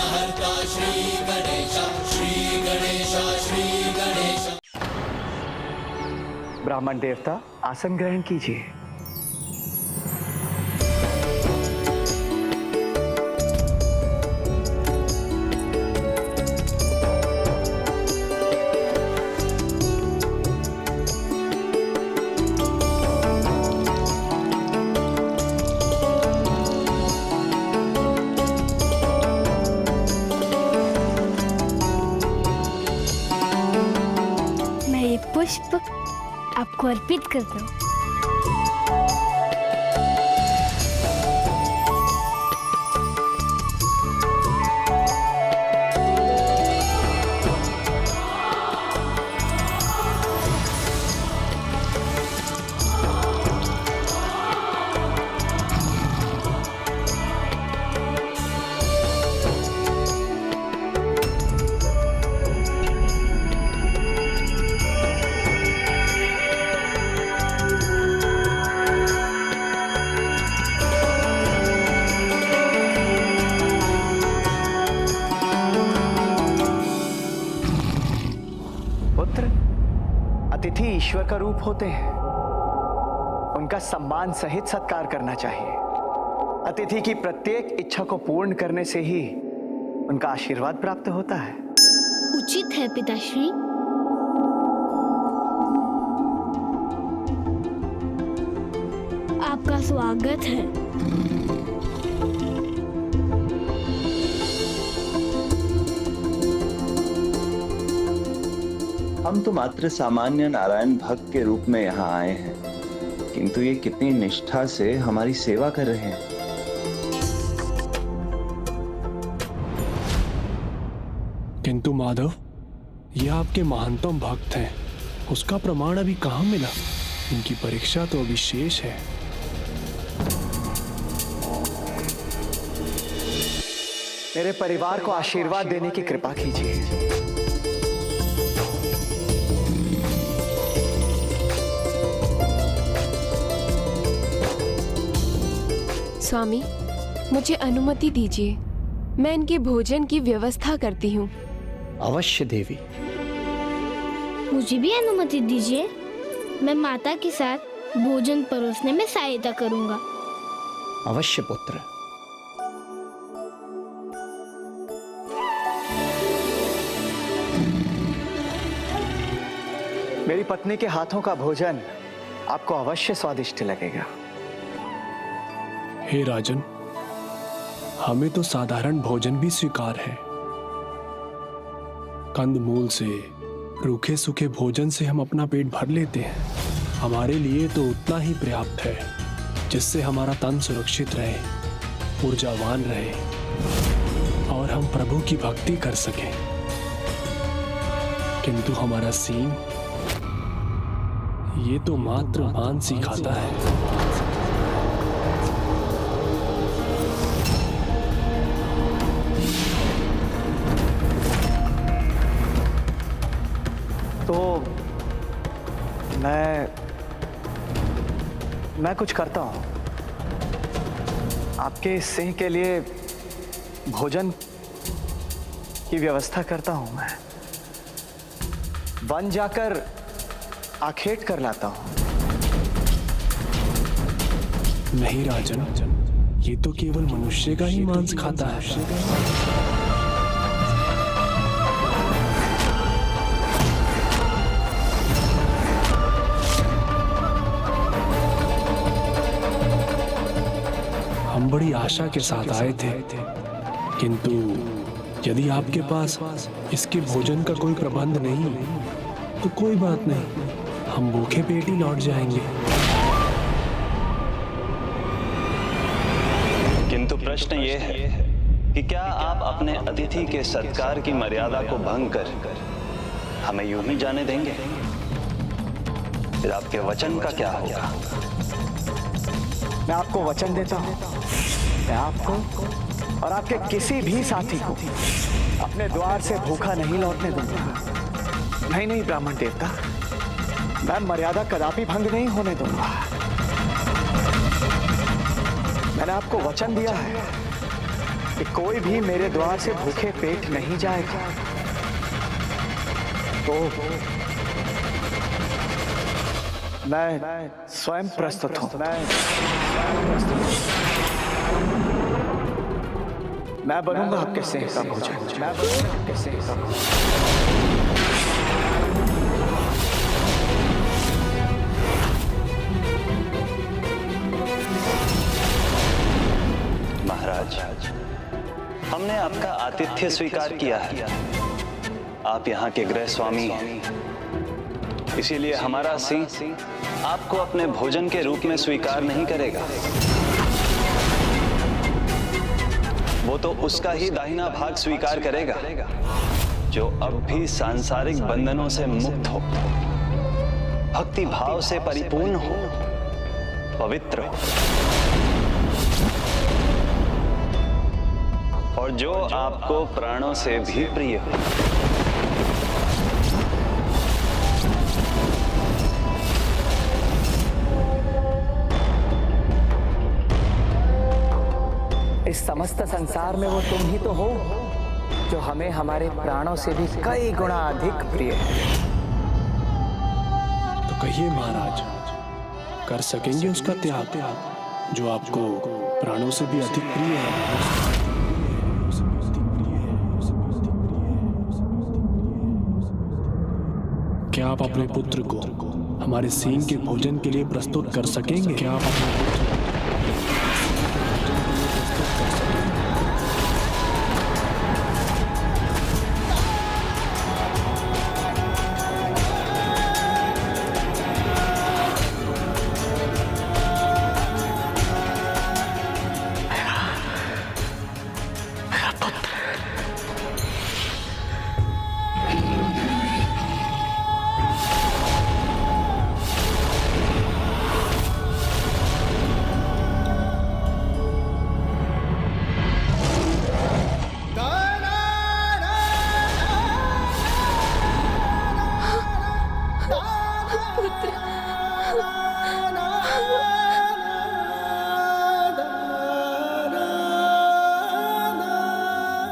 विघ्नहर्ता श्री गणेश, श्री गणेश, श्री गणेश। ब्राह्मण देवता, आसन ग्रहण कीजिए। पुष्प आपको अर्पित करता हूँ। अतिथि ईश्वर का रूप होते हैं, उनका सम्मान सहित सत्कार करना चाहिए। अतिथि की प्रत्येक इच्छा को पूर्ण करने से ही उनका आशीर्वाद प्राप्त होता है। उचित है पिताश्री। आपका स्वागत है। हम तो मात्र सामान्य नारायण भक्त के रूप में यहाँ आए हैं, किंतु ये कितनी निष्ठा से हमारी सेवा कर रहे हैं। किंतु माधव, ये आपके महानतम भक्त हैं, उसका प्रमाण अभी कहाँ मिला? इनकी परीक्षा तो अभी शेष है। मेरे परिवार को आशीर्वाद देने की कृपा कीजिए। स्वामी, मुझे अनुमति दीजिए, मैं इनके भोजन की व्यवस्था करती हूँ। अवश्य देवी। मुझे भी अनुमति दीजिए, मैं माता के साथ भोजन परोसने में सहायता करूँगा। अवश्य पुत्र। मेरी पत्नी के हाथों का भोजन आपको अवश्य स्वादिष्ट लगेगा। हे राजन, हमें तो साधारण भोजन भी स्वीकार है। कंदमूल से, रूखे सूखे भोजन से हम अपना पेट भर लेते हैं। हमारे लिए तो उतना ही पर्याप्त है जिससे हमारा तन सुरक्षित रहे, ऊर्जावान रहे और हम प्रभु की भक्ति कर सकें। किंतु हमारा सीन ये तो मात्र मांस ही खाता है। तो मैं कुछ करता हूं। आपके इस सिंह के लिए भोजन की व्यवस्था करता हूं। मैं वन जाकर आखेट कर लाता हूं। नहीं राजन, ये तो केवल मनुष्य का ही मांस खाता है। हम बड़ी आशा के साथ आए थे, किंतु यदि आपके पास इसके भोजन का कोई प्रबंध नहीं तो कोई बात नहीं, हम भूखे पेट ही लौट जाएंगे। किंतु प्रश्न ये है कि क्या आप अपने अतिथि के सत्कार की मर्यादा को भंग कर हमें यूं ही जाने देंगे? फिर आपके वचन का क्या होगा? मैं आपको वचन देता हूं, मैं आपको और आपके किसी भी साथी को अपने द्वार से भूखा नहीं लौटने दूंगा। नहीं ब्राह्मण देवता, मैं मर्यादा कदापि भंग नहीं होने दूंगा। मैंने आपको वचन दिया है कि कोई भी मेरे द्वार से भूखे पेट नहीं जाएगा। तो मैं स्वयं प्रस्तुत हूं। मैं बनूंगा आपके स्नेह का भोजन। मैं बनूंगा आपके स्नेह का भोजन। महाराज, हमने आपका आतिथ्य स्वीकार किया है। आप यहाँ के गृह स्वामी हैं, इसीलिए हमारा सिंह आपको अपने भोजन के रूप में स्वीकार नहीं करेगा। वो तो उसका ही दाहिना भाग स्वीकार करेगा जो अब भी सांसारिक बंधनों से मुक्त हो, भक्ति भाव से परिपूर्ण हो, पवित्र हो, और जो आपको प्राणों से भी प्रिय हो। इस समस्त संसार में वो तुम ही तो हो जो हमें हमारे प्राणों से भी कई गुना अधिक प्रिय है। तो कहिए महाराज, कर सकेंगे उसका त्याग जो आपको प्राणों से भी अधिक प्रिय है? क्या आप अपने पुत्र को हमारे सिंह के भोजन के लिए प्रस्तुत कर सकेंगे? क्या आप अपने पुत्र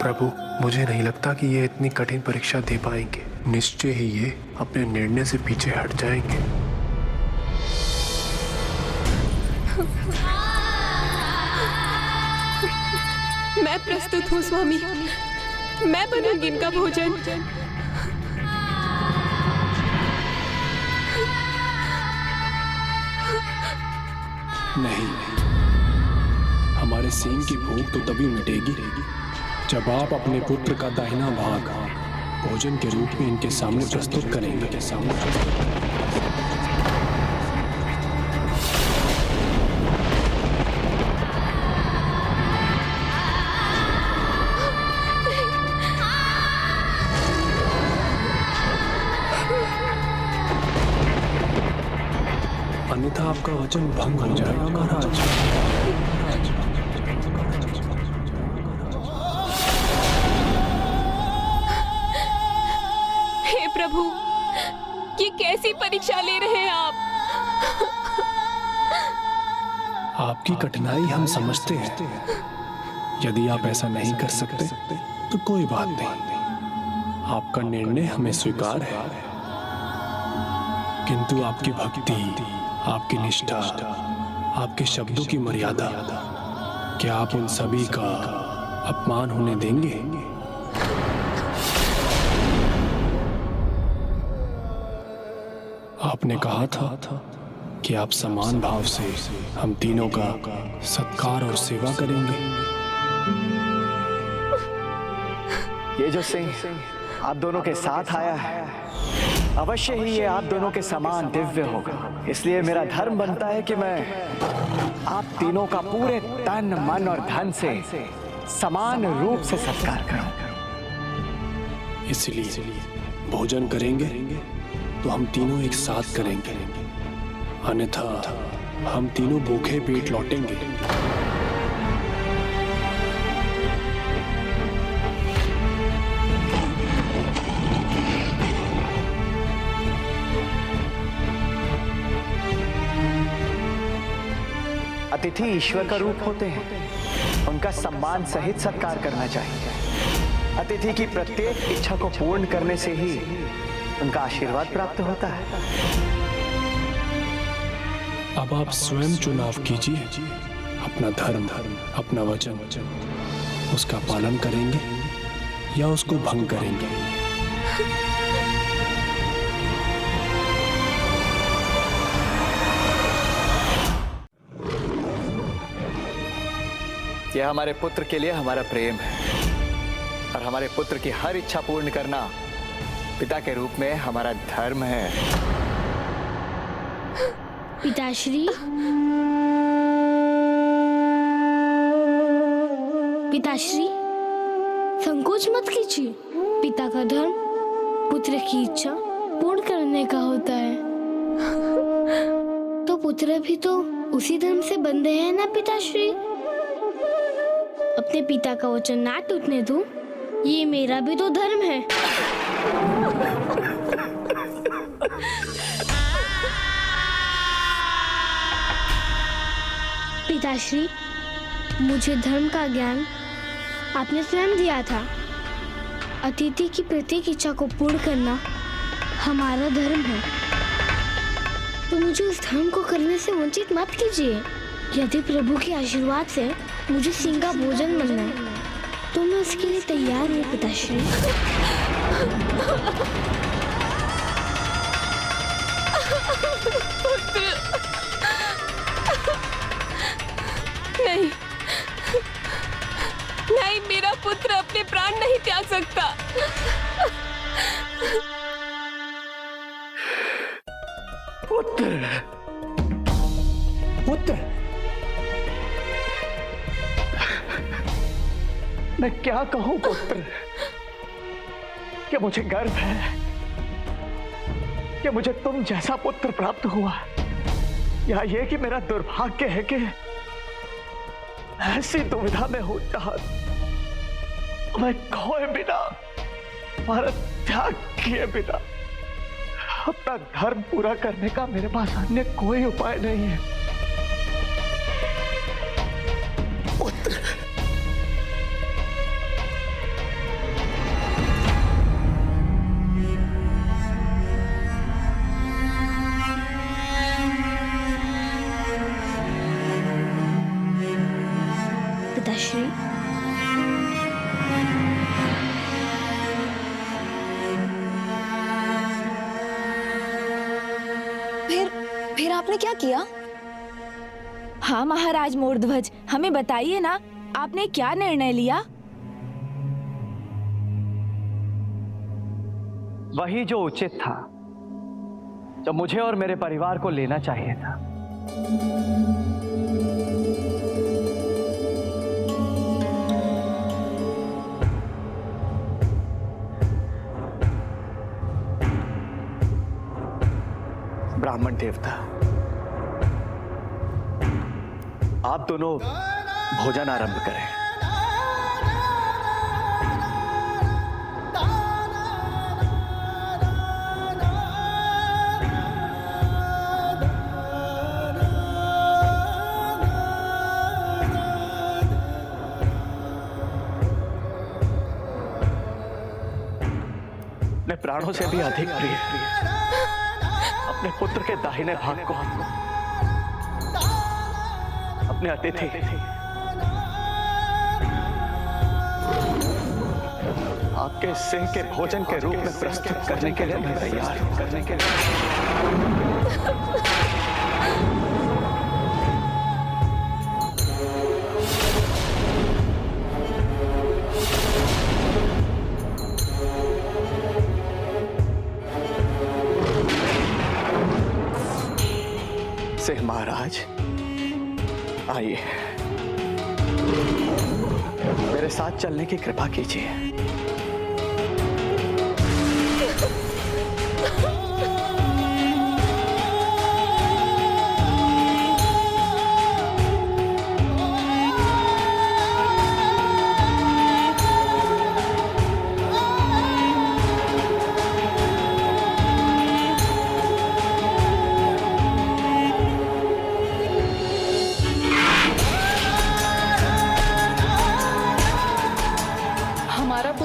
प्रभु, मुझे नहीं लगता कि ये इतनी कठिन परीक्षा दे पाएंगे। निश्चय ही ये अपने निर्णय से पीछे हट जाएंगे। मैं प्रस्तुत हूँ स्वामी, मैं बनूंगी इनका भोजन। नहीं, हमारे सिंह की भूख तो तभी मिटेगी जब आप अपने पुत्र का दाहिना भाग भोजन के रूप में इनके सामने प्रस्तुत करेंगे। अन्यथा आपका वचन भंग हो जाएगा महाराज। प्रभु, ये कैसी परीक्षा ले रहे हैं आप? आपकी कठिनाई हम समझते हैं। यदि आप ऐसा नहीं कर सकते तो कोई बात नहीं, आपका निर्णय हमें स्वीकार है। किंतु आपकी भक्ति, आपकी निष्ठा, आपके शब्दों की मर्यादा, क्या आप उन सभी का अपमान होने देंगे? आपने कहा था कि आप समान भाव से हम तीनों का सत्कार और सेवा करेंगे। ये जो सिंह आप दोनों के साथ आया है, अवश्य ही ये आप दोनों के समान दिव्य होगा। इसलिए मेरा धर्म बनता है कि मैं आप तीनों का पूरे तन, मन और धन से समान रूप से सत्कार करूं। इसलिए भोजन करेंगे तो हम तीनों एक साथ करेंगे, अन्यथा हम तीनों भूखे पेट लौटेंगे। अतिथि ईश्वर का रूप होते हैं उनका सम्मान सहित सत्कार करना चाहिए। अतिथि की प्रत्येक इच्छा को पूर्ण करने से ही उनका आशीर्वाद प्राप्त होता है। अब आप स्वयं चुनाव कीजिए, अपना धर्म, अपना वचन, उसका पालन करेंगे या उसको भंग करेंगे। यह हमारे पुत्र के लिए हमारा प्रेम है और हमारे पुत्र की हर इच्छा पूर्ण करना पिता के रूप में हमारा धर्म है। पिताश्री, पिताश्री, संकोच मत कीजिए। पिता का धर्म पुत्र की इच्छा पूर्ण करने का होता है। तो पुत्र भी तो उसी धर्म से बंधे हैं ना पिताश्री। अपने पिता का वचन ना टूटने दूं, ये मेरा भी तो धर्म है। पिताश्री, मुझे धर्म का ज्ञान आपने स्वयं दिया था। अतिथि की प्रत्येक इच्छा को पूर्ण करना हमारा धर्म है, तो मुझे उस धर्म को करने से वंचित मत कीजिए। यदि प्रभु के आशीर्वाद से मुझे सिंह का भोजन मिलना है तो मैं उसके लिए तैयार हूँ पिताश्री। नहीं, नहीं, मेरा पुत्र अपने प्राण नहीं त्याग सकता। पुत्र, पुत्र, मैं क्या कहूं पुत्र, कि मुझे गर्व है कि मुझे तुम जैसा पुत्र प्राप्त हुआ, या ये कि मेरा दुर्भाग्य है कि ऐसी दुविधा में हूं जहां मैं खोए बिना, भारत त्याग किए बिना अपना धर्म पूरा करने का मेरे पास अन्य कोई उपाय नहीं है। पुत्र, पिताश्री, फिर आपने क्या किया? हाँ महाराज मोरध्वज, हमें बताइए ना, आपने क्या निर्णय लिया? वही जो उचित था, जो मुझे और मेरे परिवार को लेना चाहिए था। ब्राह्मण देवता, आप दोनों भोजन आरंभ करें। अपने प्राणों से भी अधिक प्रिय अपने पुत्र के दाहिने भाग को अपने अतिथि आपके सिंह के भोजन के रूप में प्रस्तुत करने के लिए मैं तैयार हूं। करने के लिए सिंह महाराज, आइए, मेरे साथ चलने की कृपा कीजिए।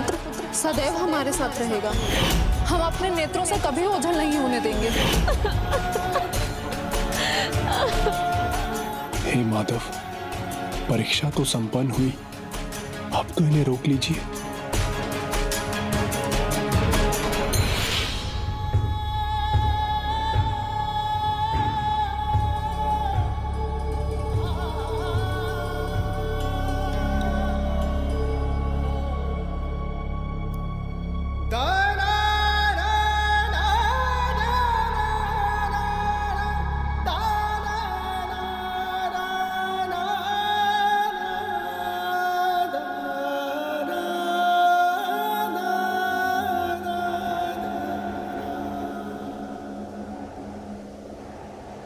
पुत्र सदैव हमारे साथ रहेगा। हम अपने नेत्रों से कभी ओझल नहीं होने देंगे। हे माधव, परीक्षा तो संपन्न हुई, अब तो इन्हें रोक लीजिए।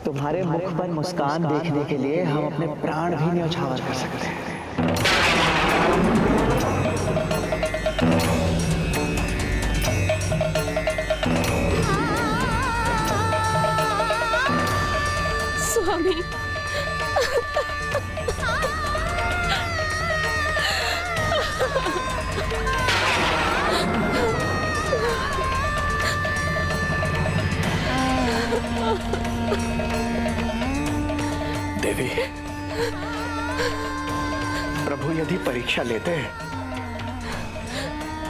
तुम्हारे मुख पर मुस्कान देखने के लिए हम अपने प्राण भी न्यौछावर कर सकते हैं। स्वामी, देवी, प्रभु यदि परीक्षा लेते हैं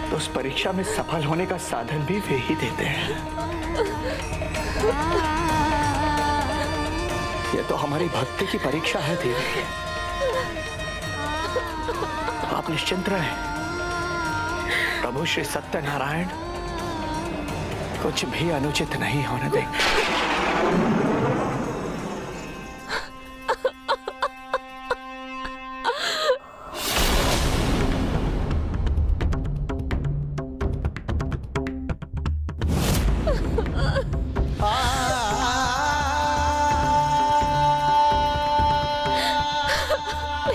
तो उस परीक्षा में सफल होने का साधन भी वे ही देते हैं। यह तो हमारी भक्ति की परीक्षा है देवी। आप निश्चिंत रहें, प्रभु श्री सत्यनारायण कुछ भी अनुचित नहीं होने देंगे।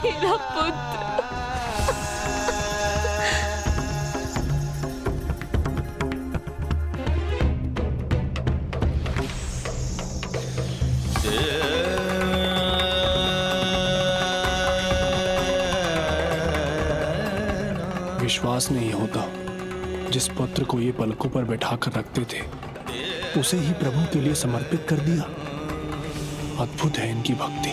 मेरा पुत्र। विश्वास नहीं होता, जिस पुत्र को ये पलकों पर बैठा कर रखते थे उसे ही प्रभु के लिए समर्पित कर दिया। अद्भुत है इनकी भक्ति।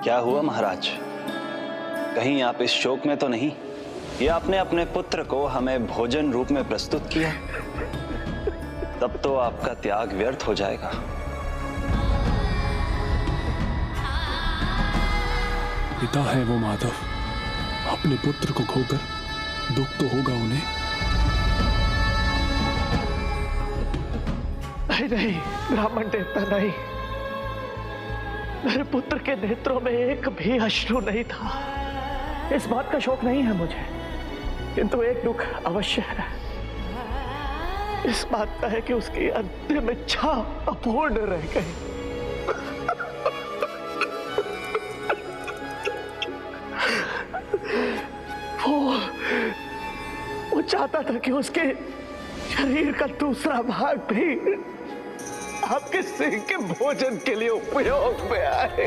क्या हुआ महाराज? कहीं आप इस शोक में तो नहीं? या आपने अपने पुत्र को हमें भोजन रूप में प्रस्तुत किया? तब तो आपका त्याग व्यर्थ हो जाएगा। पिता है वो माधव, अपने पुत्र को खोकर दुख तो होगा उन्हें। नहीं, ब्राह्मण देवता नहीं, मेरे पुत्र के नेत्रों में एक भी अश्रु नहीं था। इस बात का शौक नहीं है मुझे, किंतु एक दुख अवश्य है। इस बात का है कि उसकी अंतिम इच्छा अपूर्ण रह गई। वो चाहता था कि उसके शरीर का दूसरा भाग भी आपके सिंह के भोजन के लिए उपयोग में आए,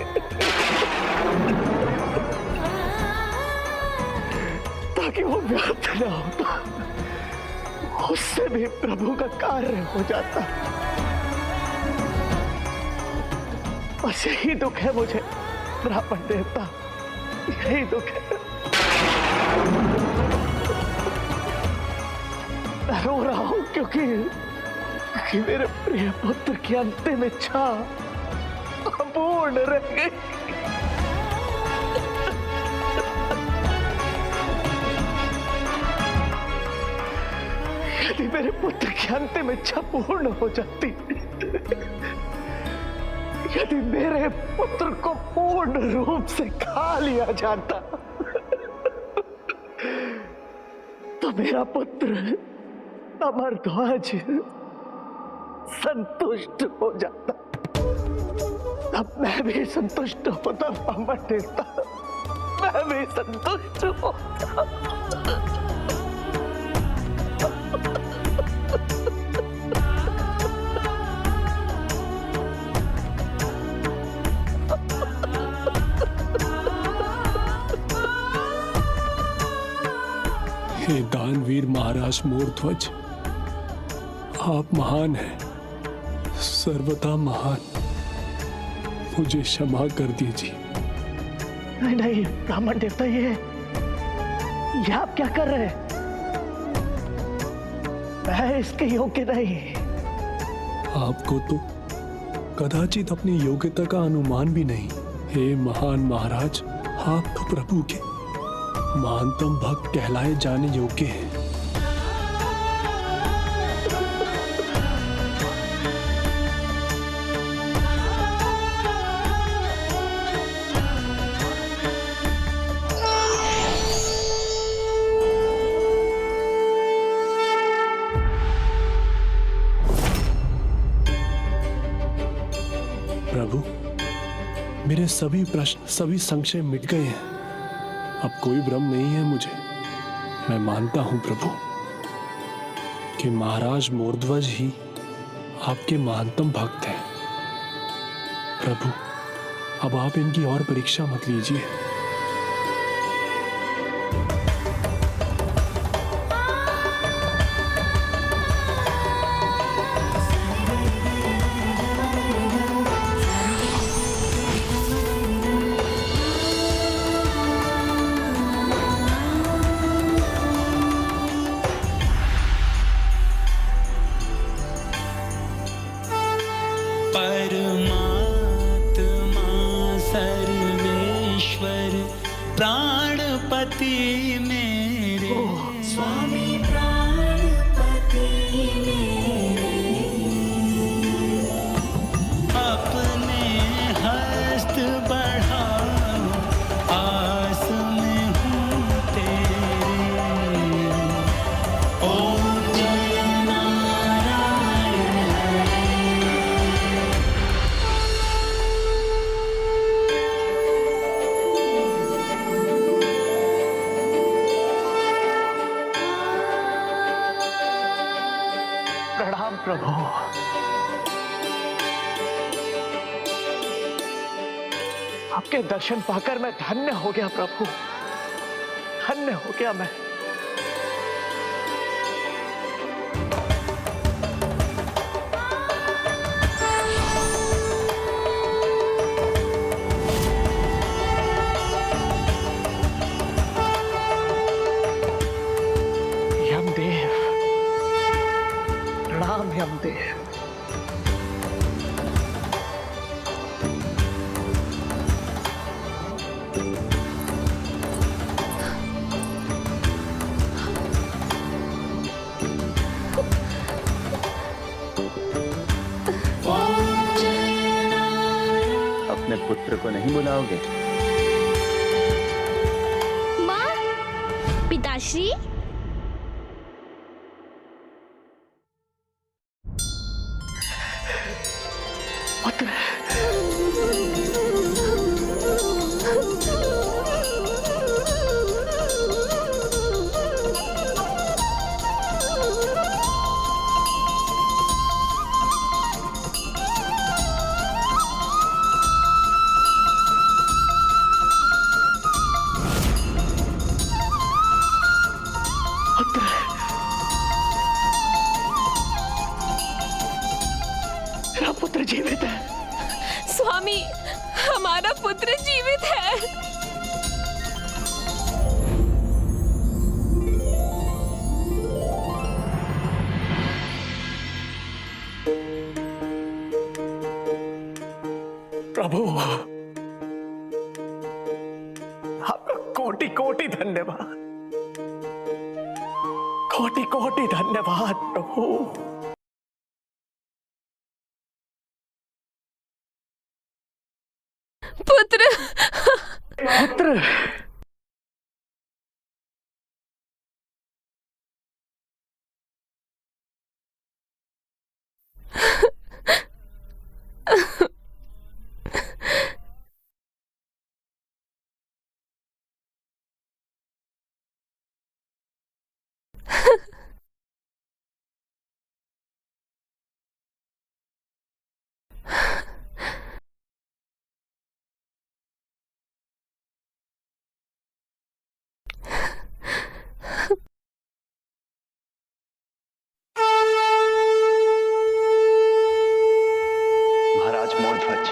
ताकि वो व्यर्थ न होता, उससे भी प्रभु का कार्य हो जाता। बस यही दुख है मुझे ब्राह्मण देवता, यही दुख है। मैं रो रहा हूं क्योंकि मेरे प्रिय पुत्र की अंतिम इच्छा अपूर्ण रह गई। यदि मेरे पुत्र की अंतिम इच्छा पूर्ण हो जाती, यदि मेरे पुत्र को पूर्ण रूप से खा लिया जाता, तो मेरा पुत्र अमरध्वज संतुष्ट हो जाता, तब मैं भी संतुष्ट होता। ब्राह्मण देवता, मैं भी संतुष्ट होता। हे दानवीर महाराज मोरध्वज, आप महान हैं, सर्वथा महान। मुझे क्षमा कर दीजिए। नहीं नहीं ब्राह्मण देवता, ये आप क्या कर रहे हैं? मैं इसके योग्य नहीं। आपको तो कदाचित अपनी योग्यता का अनुमान भी नहीं। हे महान महाराज, आप तो प्रभु के महानतम भक्त कहलाए जाने योग्य हैं। प्रभु, मेरे सभी प्रश्न, सभी संशय मिट गए हैं। अब कोई भ्रम नहीं है मुझे। मैं मानता हूं प्रभु कि महाराज मोरध्वज ही आपके महानतम भक्त हैं। प्रभु, अब आप इनकी और परीक्षा मत लीजिए। प्रभु, आपके दर्शन पाकर मैं धन्य हो गया प्रभु, धन्य हो गया मैं। यमदेव, प्रणाम यमदेव। अपने पुत्र को नहीं बुलाओगे? माँ, पिताश्री। मेरा पुत्र जीवित है। स्वामी, हमारा पुत्र जीवित है। प्रभु, आपका कोटि कोटि धन्यवाद, कोटि कोटि धन्यवाद प्रभु। पुत्र, पुत्र, महाराज मोरध्वज,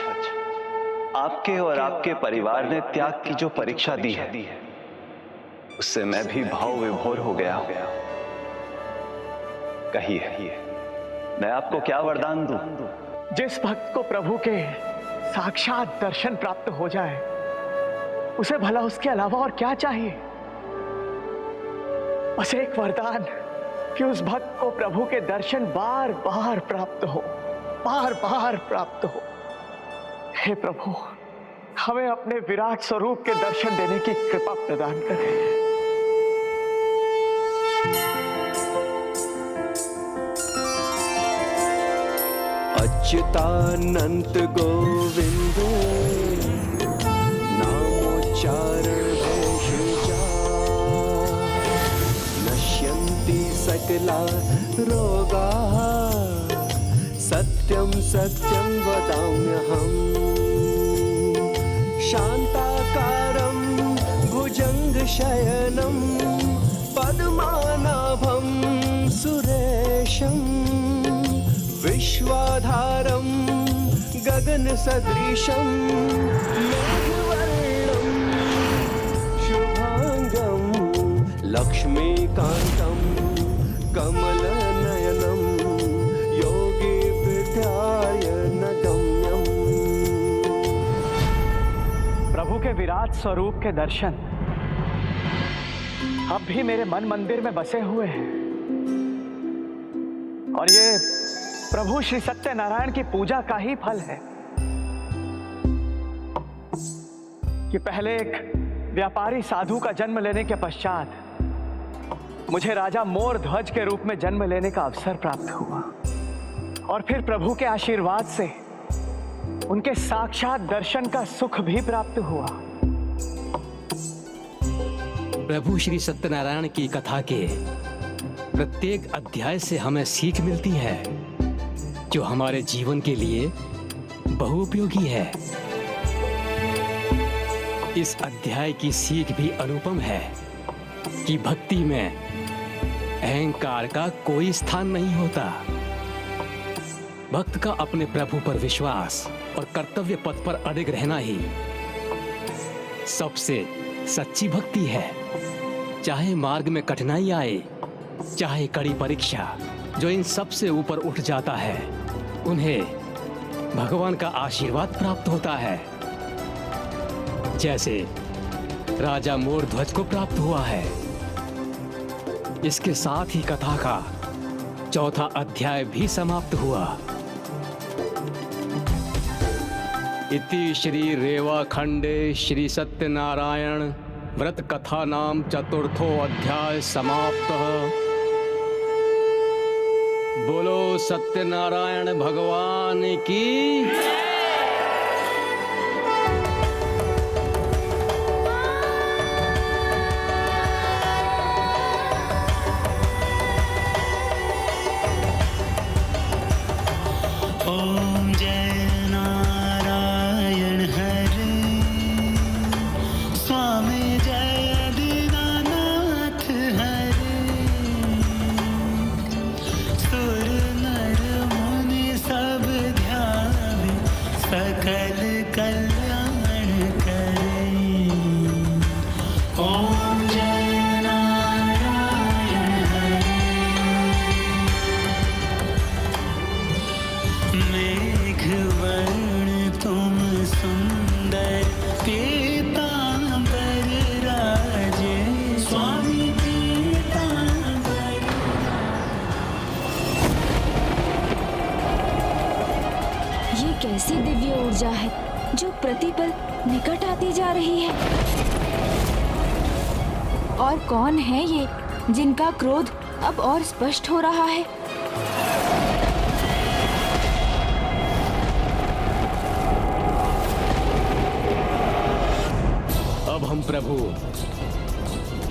आपके और आपके परिवार ने त्याग की जो परीक्षा दी है, उससे मैं भी भाव विभोर हो गया हूं। कहिए, मैं आपको क्या वरदान दूं? जिस भक्त को प्रभु के साक्षात दर्शन प्राप्त हो जाए, उसे भला उसके अलावा और क्या चाहिए? बस एक वरदान कि उस भक्त को प्रभु के दर्शन बार बार प्राप्त हो, बार बार प्राप्त हो। हे प्रभु, हमें अपने विराट स्वरूप के दर्शन देने की कृपा प्रदान करें। अच्युतानंत गोविंद नामोच्चारण भेषजा नश्यन्ति सकला रोगाः सत्यं सत्यं वदाम्यहम् शान्ताकारं भुजङ्गशयनं पद्मनाभं सुरेशं विश्वाधारं गगनसदृशं मेघवर्णं शुभांगं लक्ष्मीकान्तं कमलनयनं प्रभु के विराट स्वरूप के दर्शन अब भी मेरे मन मंदिर में बसे हुए हैं, और ये प्रभु श्री सत्यनारायण की पूजा का ही फल है कि पहले एक व्यापारी साधु का जन्म लेने के पश्चात मुझे राजा मोरध्वज के रूप में जन्म लेने का अवसर प्राप्त हुआ, और फिर प्रभु के आशीर्वाद से उनके साक्षात दर्शन का सुख भी प्राप्त हुआ। प्रभु श्री सत्यनारायण की कथा के प्रत्येक अध्याय से हमें सीख मिलती है जो हमारे जीवन के लिए बहुउपयोगी है। इस अध्याय की सीख भी अनुपम है कि भक्ति में अहंकार का कोई स्थान नहीं होता। भक्त का अपने प्रभु पर विश्वास और कर्तव्य पथ पर अडिग रहना ही सबसे सच्ची भक्ति है। चाहे मार्ग में कठिनाई आए, चाहे कड़ी परीक्षा, जो इन सब से ऊपर उठ जाता है उन्हें भगवान का आशीर्वाद प्राप्त होता है, जैसे राजा मोरध्वज को प्राप्त हुआ है। इसके साथ ही कथा का चौथा अध्याय भी समाप्त हुआ। इति श्री रेवा खंडे श्री सत्यनारायण व्रत कथा नाम चतुर्थो अध्याय समाप्तः। बोलो सत्यनारायण भगवान की। ओम जय नारायण हरे, स्वामी जय दीनानाथ हरे, सुर नर मुनि सब ध्यावे, सकल कल्याण करे। ओम जय नारायण हरे। मेघवर्ण तुम सुंदर पीतांबर राजे, स्वामी पीतांबर। ये कैसी दिव्य ऊर्जा है जो प्रतिपल निकट आती जा रही है? और कौन है ये जिनका क्रोध अब और स्पष्ट हो रहा है? अब हम प्रभु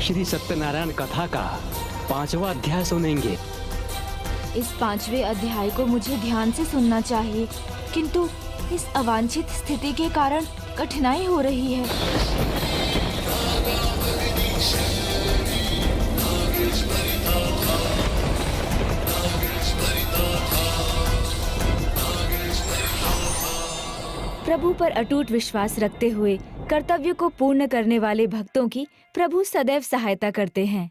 श्री सत्यनारायण कथा का 5वां अध्याय सुनेंगे। इस 5वें अध्याय को मुझे ध्यान से सुनना चाहिए, किंतु इस अवांछित स्थिति के कारण कठिनाई हो रही है। प्रभु पर अटूट विश्वास रखते हुए कर्तव्य को पूर्ण करने वाले भक्तों की प्रभु सदैव सहायता करते हैं।